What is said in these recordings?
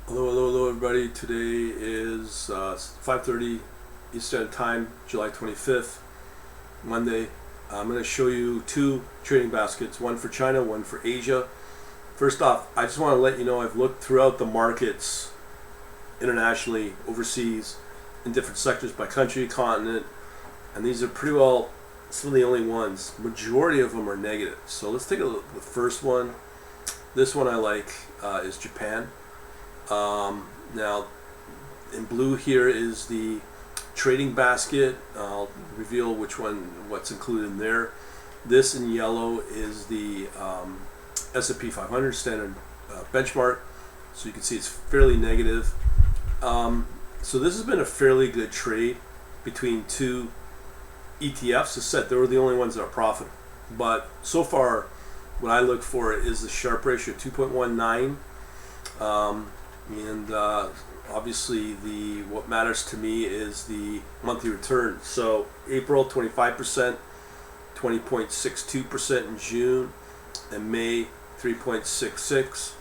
Hello, everybody. Today is 5:30 Eastern Time, July 25th, Monday. I'm going to show you two trading baskets, one for China, one for Asia. First off, I just want to let you know I've looked throughout the markets internationally, overseas, in different sectors by country, continent, and these are pretty well some of the only ones. Majority of them are negative. So let's take a look at the first one. This one I like is Japan. Now, in blue here is the trading basket. I'll reveal what's included in there. This in yellow is the S&P 500 standard benchmark. So you can see it's fairly negative. So this has been a fairly good trade between two ETFs. As said, they were the only ones that are profitable. But so far, what I look for is the Sharpe ratio 2.19. And obviously what matters to me is the monthly return. So April 25%, 20.62% in June, and May 3.66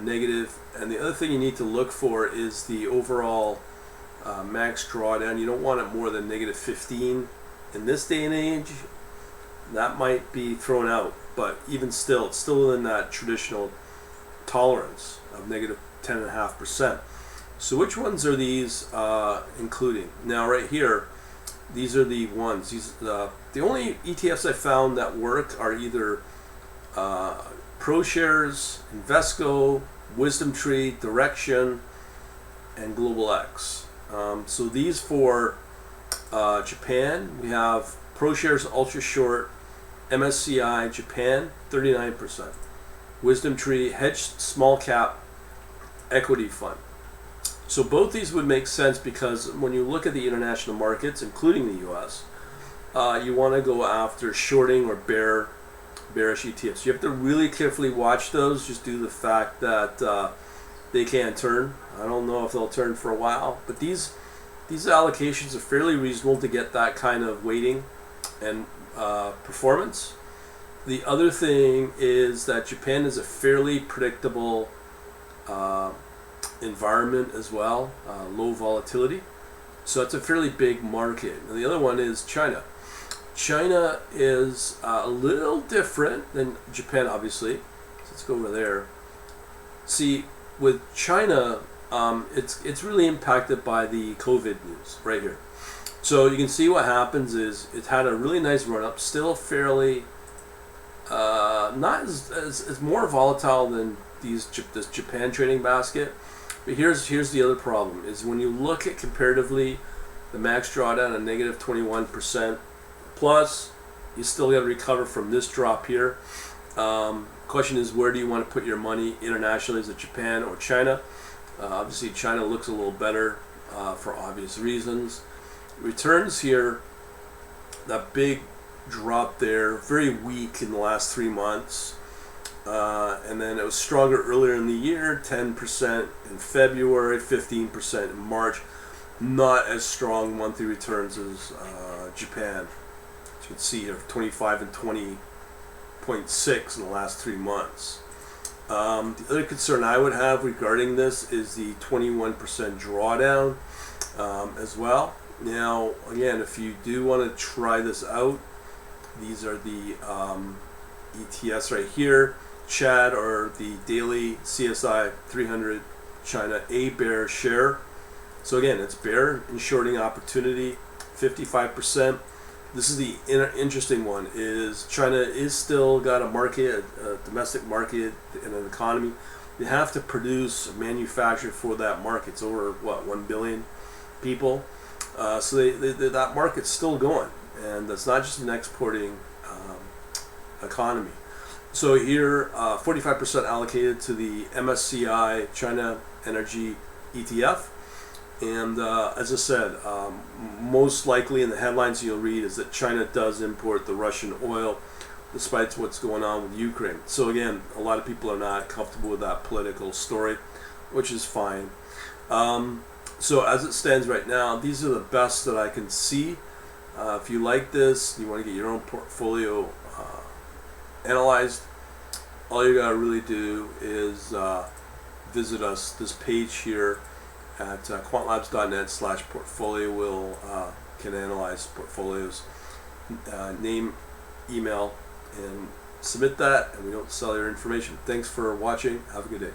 negative. And the other thing you need to look for is the overall max drawdown. You don't want it more than negative 15 in this day and age. That might be thrown out, but even still, it's still within that traditional tolerance of negative 10.5%. So which ones are these including? Now right here, these are the ones. The only ETFs I found that work are either ProShares, Invesco, Wisdom Tree, Direction, and Global X. So these for Japan, we have ProShares Ultra Short, MSCI Japan 39%, Wisdom Tree Hedged Small Cap Equity Fund. So both these would make sense because when you look at the international markets, including the U.S., you want to go after shorting or bearish ETFs. You have to really carefully watch those, just due to the fact that they can turn. I don't know if they'll turn for a while, but these allocations are fairly reasonable to get that kind of weighting and performance. The other thing is that Japan is a fairly predictable environment as well, low volatility. So it's a fairly big market. And the other one is China. China is a little different than Japan, obviously. So let's go over there. See, with China, it's really impacted by the COVID news right here. So you can see what happens is it's had a really nice run up, still fairly not as more volatile than this Japan trading basket. But here's the other problem is when you look at comparatively the max drawdown at negative 21%, plus you still got to recover from this drop here. Question is, where do you want to put your money internationally? Is it Japan or China? Obviously China looks a little better for obvious reasons. Returns here, that big drop there, very weak in the last 3 months. And then it was stronger earlier in the year, 10% in February, 15% in March. Not as strong monthly returns as Japan. As you can see here, 25 and 20.6 in the last 3 months. The other concern I would have regarding this is the 21% drawdown as well. Now, again, if you do want to try this out, these are the ETFs right here. CHAD, or the daily CSI 300 China A bear share. So again, it's bear and shorting opportunity, 55%. This is the interesting one, is China is still got a market, a domestic market and an economy. They have to produce or manufacture for that market. It's over, 1 billion people. So that market's still going. And that's not just an exporting economy. So here, 45% allocated to the MSCI China Energy ETF. And as I said, most likely in the headlines you'll read is that China does import the Russian oil, despite what's going on with Ukraine. So again, a lot of people are not comfortable with that political story, which is fine. So as it stands right now, these are the best that I can see. If you like this, you want to get your own portfolio analyzed, all you gotta really do is visit us, this page here at quantlabs.net/portfolio will can analyze portfolios. Name, email, and submit that, and we don't sell your information. Thanks for watching. Have a good day.